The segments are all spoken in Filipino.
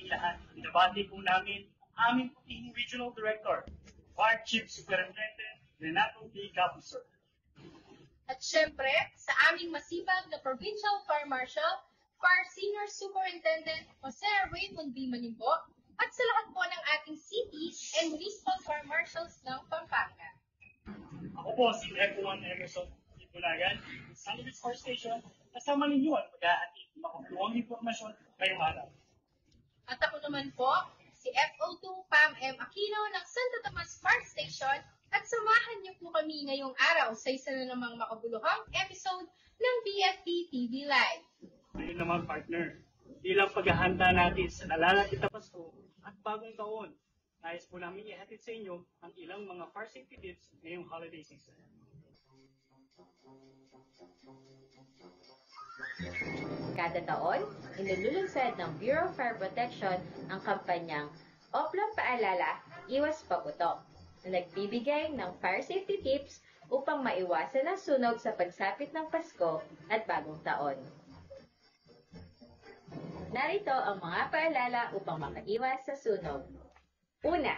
lahat. Binabati po namin ang aming puting Regional Director, Fire Chief Superintendent Renato P. Capusor. At syempre, sa aming masibag na Provincial Fire Marshal, Fire Senior Superintendent Jose Raymond B. Manimbo, at sa lahat po ng ating city and municipal fire marshals ng Pampanga. Ako po si F1 Emerson Ibulagan, sa Luis Fire Station, kasama ninyo ang mag-ahatid ng makapuluang impormasyon ngayong araw. At ako naman po, si FO2 Pam M. Aquino ng Santo Tomas Fire Station, at samahan niyo po kami ngayong araw sa isa na namang makabuluhang episode ng BFP TV Live. Ngayon naman partner, bilang paghahanda natin sa nalalapit na Pasko at bagong taon, nais po namin ihatid sa inyo ang ilang mga fire safety tips ngayong holiday season. Kada taon, inilulunsad ng Bureau of Fire Protection ang kampanyang Oplang Paalala, Iwas Paputok, na nagbibigay ng fire safety tips upang maiwasan ang sunog sa pagsapit ng Pasko at bagong taon. Narito ang mga paalala upang makaiwas sa sunog. Una,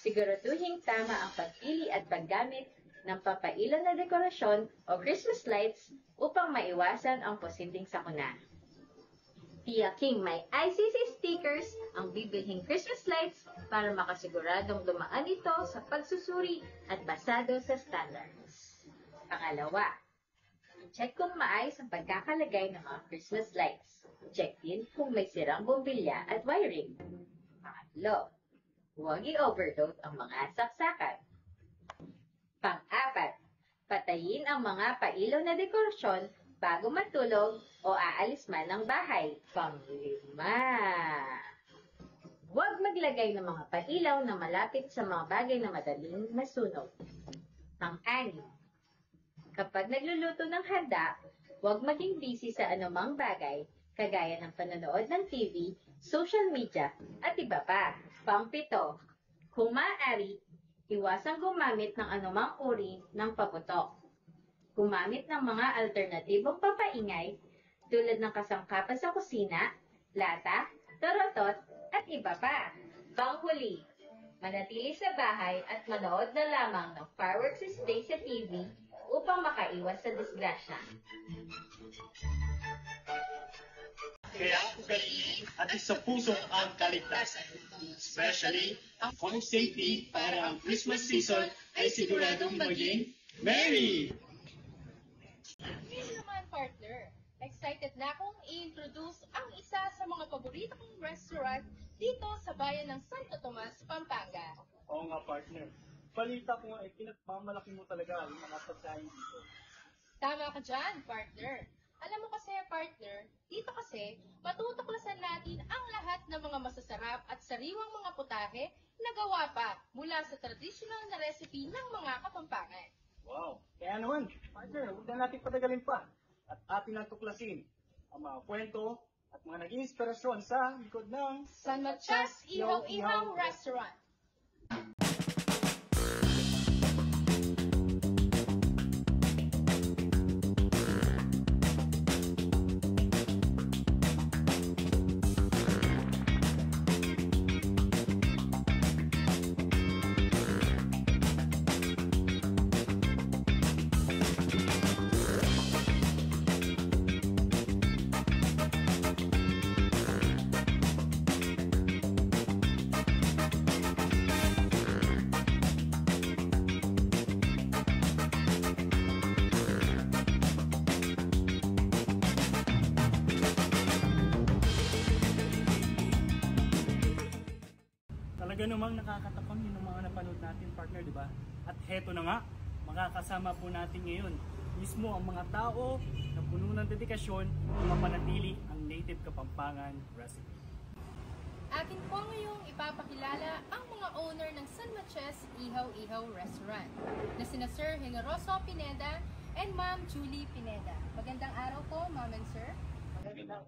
siguraduhing tama ang pagpili at paggamit ng papailaw na dekorasyon o Christmas lights upang maiwasan ang posibleng sakuna. Tiyaking may ICC stickers ang bibilhing Christmas lights para makasiguradong dumaan ito sa pagsusuri at basado sa standards. Pangalawa, check kung maayos ang pagkakalagay ng mga Christmas lights. Check din kung may sirang bombilya at wiring. Pangatlo, huwag i-overload ang mga saksakan. Pang-apat, patayin ang mga pailaw na dekorasyon bago matulog o aalis man ng bahay. Pang-lima, huwag maglagay ng mga pailaw na malapit sa mga bagay na madaling masunog. Pang-anim, kapag nagluluto ng handa, huwag maging busy sa anumang bagay, kagaya ng panonood ng TV, social media, at iba pa. Pang-pito, kung maaari, iwasang gumamit ng anumang uri ng paputok. Gumamit ng mga alternatibong papaingay tulad ng kasangkapan sa kusina, lata, torotot, at iba pa. Panghuli, manatili sa bahay at manood na lamang ng fireworks display sa TV upang makaiwas sa disgrasya. Kaya ugaliin at isa puso ang kaligtasan. Especially ang fire safety para ang Christmas season ay siguradong maging merry! Hindi naman, partner. Excited na akong i-introduce ang isa sa mga paborito kong restaurant dito sa bayan ng Santo Tomas, Pampanga. Oo nga partner, balita ko ay pinagmamalaki mo talaga ang mga pagkain dito. Tama ka dyan, partner. Alam mo kasi, partner, dito kasi matutuklasan natin ang lahat ng mga masasarap at sariwang mga putahe na gawa pa mula sa traditional na recipe ng mga Kapampangan. Wow! Kaya naman, partner, huwag na natin patagalin pa at ating natuklasin ang mga kwento at mga naging inspirasyon sa likod ng San Matias Ihaw-Ihaw Restaurant. Talaga namang nakakatakam yung mga napanood natin, partner, di ba? At heto na nga, makakasama po natin ngayon mismo ang mga tao na puno ng dedikasyon na mapanatili ang native Kapampangan recipe. Atin po ngayong ipapakilala ang mga owner ng San Matias Ihaw-Ihaw Restaurant na sina Sir Generoso Pineda and Ma'am Julie Pineda. Magandang araw po, Ma'am and Sir. Magandang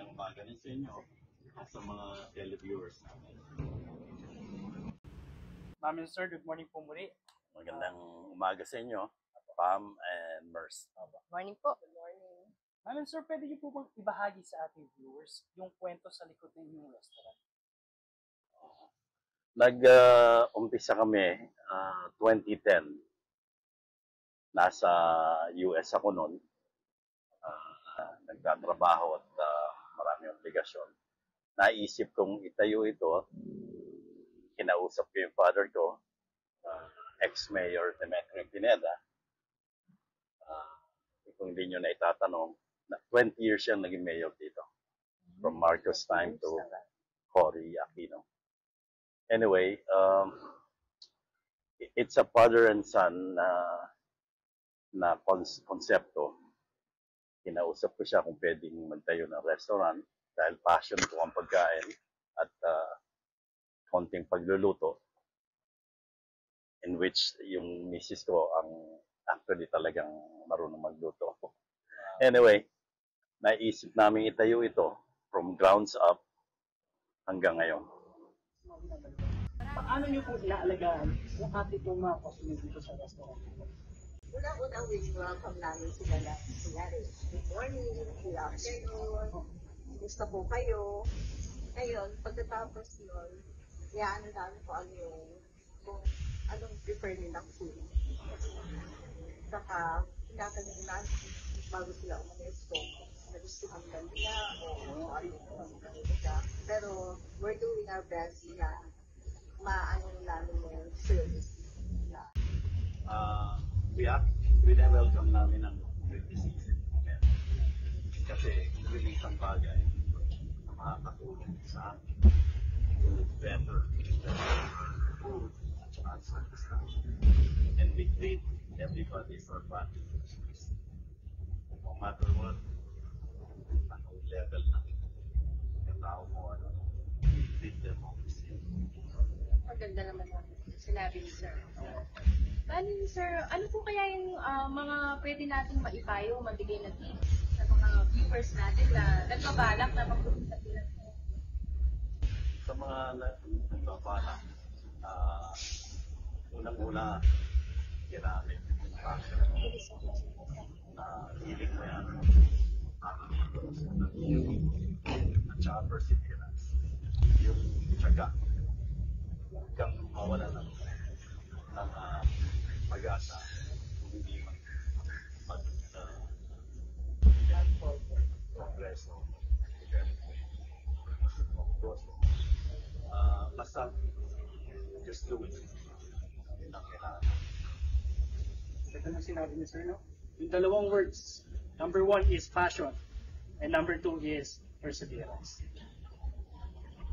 umaga rin sa inyo at sa mga televiewers namin. Ma'am and Sir, good morning po muli. Magandang umaga sa inyo, Pam and Mers. Morning po. Good morning. Ma'am, sir, pwede niyo po bang ibahagi sa ating viewers yung kwento sa likod ng inyong restaurant? Nag-umpisa kami 2010. Nasa US ako noon. Nagtatrabaho at maraming obligasyon. Naisip kong itayo ito. Kinausap ko yung father ko, ex-mayor Demetrio Pineda. Kung hindi nyo na itatanong, 20 years siyang naging mayor dito. From Marcos time to Cory Aquino. Anyway, it's a father and son na konsepto. Kinausap ko siya kung pwedeng magtayo ng restaurant dahil passion ko ang pagkain at konting pagluluto, in which yung misis ko ang actually talagang marunong magluto. Anyway, naisip namin itayo ito from grounds up hanggang ngayon. Paano niyo po inaalagaan yung ating pong mga customer dito sa restaurant? Unang-unang welcome namin sila lahat. Good morning, good afternoon, gusto po kayo. Ngayon, pagkatapos yun, ano namin kung anong prefer nilang food. Saka, tinatanong namin bago sila umalis kung nagustuhan ba nila o ano nila. Pero, we're doing our best na maano namin yung service nila. Welcome namin ang criticism. Kasi really isang bagay na makakatulong sa amin to better food at saka service namin. And we treat everybody for value. No matter what, anong level na yung tao mo, we treat them all the same. Maganda naman sinabi ni Sir. Bali, Sir, ano po kaya yung mga pwede nating maipayo, mabigay na tips sa mga viewers natin na nagbabalak na magpunta sila? Sa mga nagbabalak, unang-una, ginamit yung passion na hiling mo yan at saka perseverance. Yung tiyaga hanggang mawala ng pag-asa, hindi mag-progreso. Basta, just do it. Yun ang kailangan. Ito na sinabi niyo, sir, no? Yung dalawang words, number 1 is passion, and number 2 is perseverance.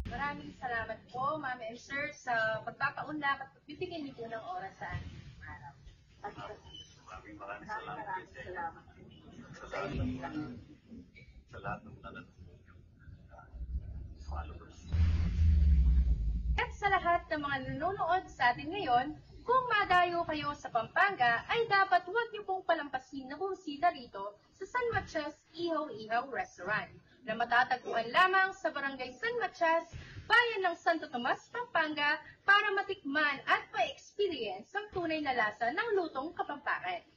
Maraming salamat po, Ma'am and Sir, sa pagpapaunlak at pagbibigyan niyo po ng oras sa ating araw. Maraming salamat sa lahat ng followers. At sa lahat ng mga nanonood sa atin ngayon, kung madayo kayo sa Pampanga, ay dapat huwag niyo pong palampasin na bumisita rito sa San Matias Ihaw-Ihaw Restaurant na matatagpuan lamang sa Barangay San Matias, Bayan ng Santo Tomas, Pampanga para matikman at ma-experience ang tunay na lasa ng lutong Kapampangan.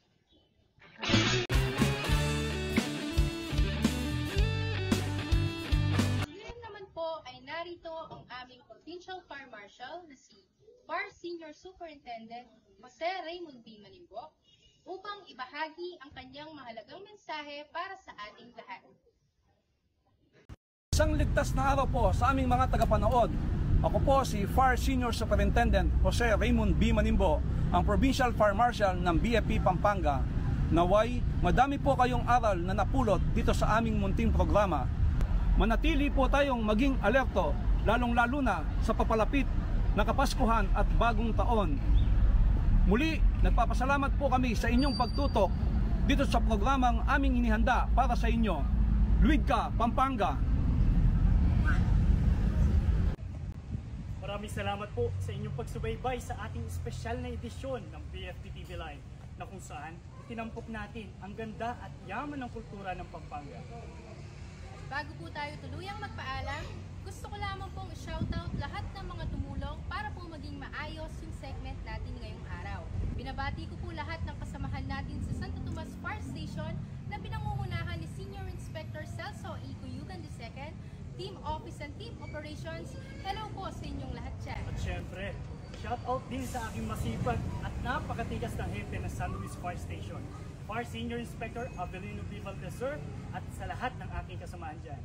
Ngayon naman po ay narito ang aming Provincial Fire Marshal na si Fire Senior Superintendent Jose Raymond B. Manimbo upang ibahagi ang kanyang mahalagang mensahe para sa ating lahat. Isang ligtas na araw po sa aming mga tagapanood. Ako po si Fire Senior Superintendent Jose Raymond B. Manimbo, ang Provincial Fire Marshal ng BFP Pampanga. Naway, madami po kayong aral na napulot dito sa aming munting programa. Manatili po tayong maging alerto, lalong-lalo na sa papalapit na Kapaskuhan at Bagong Taon. Muli, nagpapasalamat po kami sa inyong pagtutok dito sa programang aming inihanda para sa inyo. Luwid ka, Pampanga! Maraming salamat po sa inyong pagsubaybay sa ating espesyal na edisyon ng BFP TV Live na kung saan itinampok natin ang ganda at yaman ng kultura ng Pampanga. Bago po tayo tuluyang magpaalam, gusto ko lamang pong i-shoutout lahat ng mga tumulong para po maging maayos yung segment natin ngayong araw. Binabati ko po lahat ng kasamahan natin sa Santo Tomas Fire Station na pinangungunahan ni Senior Team Office and Team Operations, hello po sa inyong lahat dyan. At syempre, shout out din sa aking masipag at napakatigas na hepe ng San Luis Fire Station, Fire Senior Inspector Avelino B. Valdesur, at sa lahat ng aking kasamaan dyan.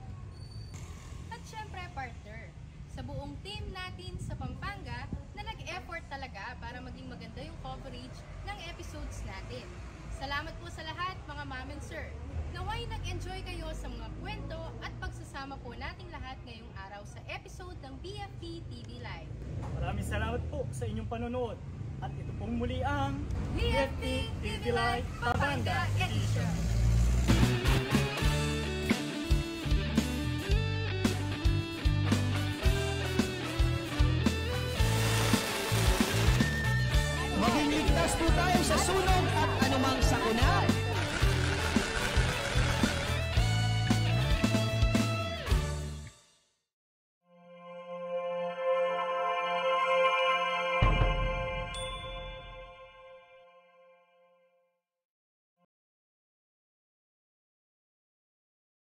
At syempre, partner, sa buong team natin sa Pampanga na nag-effort talaga para maging maganda yung coverage ng episodes natin. Salamat po sa lahat, mga ma'am and sir. Naway nag-enjoy kayo sa mga kwento at pagsasama po nating lahat ngayong araw sa episode ng BFP TV Live. Maraming salamat po sa inyong panonood. At ito pong muli ang BFP TV Live Pampanga Edition. Maging ligtas po tayo sa sunog at anumang sakuna.